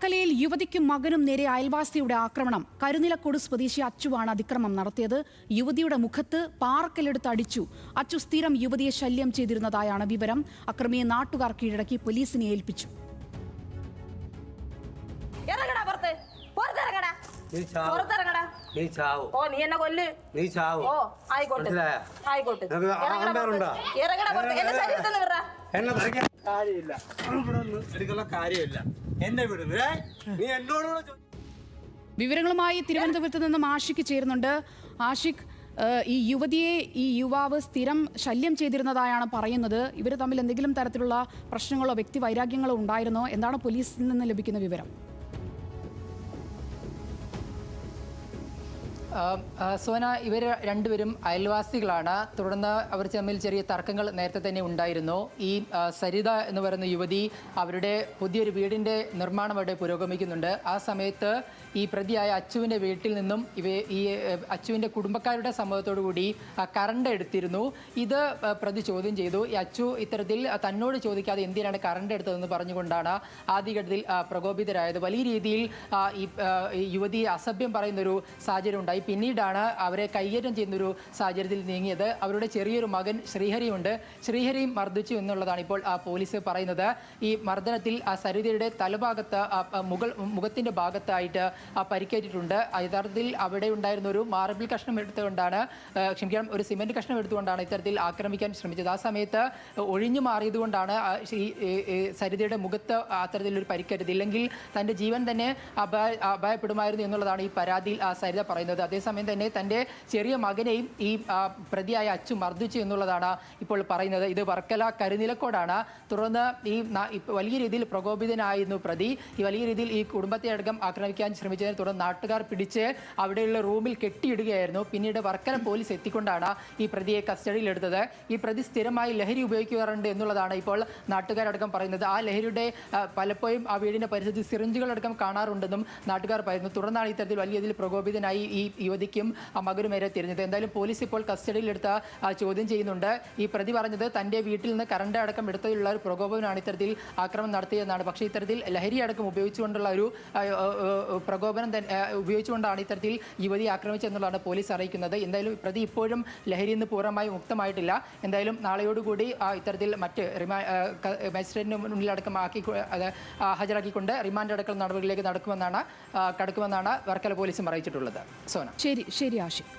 വർക്കലയിൽ യുവതിക്കും മകനും നേരെ അയൽവാസിയുടെ ആക്രമണം. കരുനിലക്കോട് സ്വദേശി അച്ചുവാണ് അതിക്രമം നടത്തിയത്. യുവതിയുടെ മുഖത്ത് പാറക്കല്ലെടുത്ത് അടിച്ചു. അച്ചു സ്ഥിരം യുവതിയെ ശല്യം ചെയ്തിരുന്നതായാണ് വിവരം. അക്രമിയെ നാട്ടുകാർ കീഴടക്കി പോലീസിനെ ഏൽപ്പിച്ചു. വിവരങ്ങളുമായി തിരുവനന്തപുരത്ത് നിന്നും ആഷിഖ് ചേരുന്നുണ്ട്. ആഷിഖ്, ഈ യുവതിയെ ഈ യുവാവ് സ്ഥിരം ശല്യം ചെയ്തിരുന്നതായാണ് പറയുന്നത്. ഇവർ തമ്മിൽ എന്തെങ്കിലും തരത്തിലുള്ള പ്രശ്നങ്ങളോ വ്യക്തി വൈരാഗ്യങ്ങളോ ഉണ്ടായിരുന്നോ? എന്താണ് പോലീസിൽ നിന്ന് ലഭിക്കുന്ന വിവരം? സോന, ഇവർ രണ്ടുപേരും അയൽവാസികളാണ്. തുടർന്ന് അവർ തമ്മിൽ ചെറിയ തർക്കങ്ങൾ നേരത്തെ തന്നെ ഉണ്ടായിരുന്നു. ഈ സരിത എന്ന് പറയുന്ന യുവതി അവരുടെ പുതിയൊരു വീടിൻ്റെ നിർമ്മാണം അവിടെ പുരോഗമിക്കുന്നുണ്ട്. ആ സമയത്ത് ഈ പ്രതിയായ അച്ചുവിൻ്റെ വീട്ടിൽ നിന്നും ഈ അച്ചുവിൻ്റെ കുടുംബക്കാരുടെ സമ്മതത്തോടു കൂടി കറണ്ട് എടുത്തിരുന്നു. ഇത് പ്രതി ചോദ്യം ചെയ്തു. ഈ അച്ചു ഇത്തരത്തിൽ തന്നോട് ചോദിക്കാതെ എന്തിനാണ് കറണ്ട് എടുത്തതെന്ന് പറഞ്ഞുകൊണ്ടാണ് ആദ്യഘട്ടത്തിൽ പ്രകോപിതരായത്. വലിയ രീതിയിൽ ഈ യുവതി അസഭ്യം പറയുന്നൊരു സാഹചര്യം ഉണ്ടായി. പിന്നീടാണ് അവരെ കൈകാര്യം ചെയ്യുന്നൊരു സാഹചര്യത്തിൽ നീങ്ങിയത്. അവരുടെ ചെറിയൊരു മകൻ ശ്രീഹരിയുണ്ട്. ശ്രീഹരിയും മർദ്ദിച്ചു എന്നുള്ളതാണ് ഇപ്പോൾ പോലീസ് പറയുന്നത്. ഈ മർദ്ദനത്തിൽ സരിതയുടെ തലഭാഗത്ത് മുഖത്തിൻ്റെ ഭാഗത്തായിട്ട് പരിക്കേറ്റിട്ടുണ്ട്. യഥാർത്ഥത്തിൽ അവിടെ ഉണ്ടായിരുന്ന ഒരു മാർബിൾ കഷ്ണം എടുത്തുകൊണ്ടാണ് ഒരു സിമെന്റ് കഷ്ണം എടുത്തുകൊണ്ടാണ് ഇത്തരത്തിൽ ആക്രമിക്കാൻ ശ്രമിച്ചത്. ആ സമയത്ത് ഒഴിഞ്ഞു മാറിയതുകൊണ്ടാണ് സരിതയുടെ മുഖത്ത് അത്തരത്തിലൊരു പരിക്കേറ്റത്. ഇല്ലെങ്കിൽ തൻ്റെ ജീവൻ തന്നെ അപായപ്പെടുമായിരുന്നു എന്നുള്ളതാണ് ഈ പരാതിയിൽ സരിത പറയുന്നത്. അതേസമയം തന്നെ തൻ്റെ ചെറിയ മകനെയും ഈ പ്രതിയായ അച്ചു മർദ്ദിച്ചു എന്നുള്ളതാണ് ഇപ്പോൾ പറയുന്നത്. ഇത് വർക്കല കരുനിലക്കോടാണ്. തുടർന്ന് ഈ വലിയ രീതിയിൽ പ്രകോപിതനായിരുന്നു പ്രതി. ഈ വലിയ രീതിയിൽ ഈ കുടുംബത്തെ അടക്കം ആക്രമിക്കാൻ ശ്രമിച്ചതിനെ തുടർന്ന് നാട്ടുകാർ പിടിച്ച് അവിടെയുള്ള റൂമിൽ കെട്ടിയിടുകയായിരുന്നു. പിന്നീട് വർക്കല പോലീസ് എത്തിക്കൊണ്ടാണ് ഈ പ്രതിയെ കസ്റ്റഡിയിലെടുത്തത്. ഈ പ്രതി സ്ഥിരമായി ലഹരി ഉപയോഗിക്കാറുണ്ട് എന്നുള്ളതാണ് ഇപ്പോൾ നാട്ടുകാരടക്കം പറയുന്നത്. ആ ലഹരിയുടെ പലപ്പോഴും ആ വീടിൻ്റെ പരിസ്ഥിതി സിറിഞ്ചുകളടക്കം കാണാറുണ്ടെന്നും നാട്ടുകാർ പറയുന്നു. തുടർന്നാണ് ഇത്തരത്തിൽ വലിയ രീതിയിൽ പ്രകോപിതനായി ഈ യുവതിക്കും മകനും വരെ തിരിഞ്ഞത്. എന്തായാലും പോലീസ് ഇപ്പോൾ കസ്റ്റഡിയിലെടുത്ത ചോദ്യം ചെയ്യുന്നുണ്ട്. ഈ പ്രതി പറഞ്ഞത് തൻ്റെ വീട്ടിൽ നിന്ന് കറണ്ട് അടക്കം എടുത്തതിലുള്ള ഒരു പ്രകോപനമാണ് ഇത്തരത്തിൽ ആക്രമണം നടത്തിയതെന്നാണ്. പക്ഷേ ഇത്തരത്തിൽ ലഹരി അടക്കം ഉപയോഗിച്ചുകൊണ്ടുള്ള ഒരു പ്രകോപനം ഉപയോഗിച്ചുകൊണ്ടാണ് ഇത്തരത്തിൽ യുവതി ആക്രമിച്ചതെന്നുള്ളതാണ് പോലീസ് അറിയിക്കുന്നത്. എന്തായാലും പ്രതി ഇപ്പോഴും ലഹരിയിൽ നിന്ന് പൂർണ്ണമായി മുക്തമായിട്ടില്ല. എന്തായാലും നാളെയോടുകൂടി ഇത്തരത്തിൽ മറ്റ് മജിസ്ട്രേറ്റിന് മുന്നിലടക്കം ഹാജരാക്കിക്കൊണ്ട് റിമാൻഡ് അടക്കം നടപടികളിലേക്ക് കടക്കുമെന്നാണ് വർക്കല പോലീസും അറിയിച്ചിട്ടുള്ളത്. സോന. ശരി ആഷിഖ്.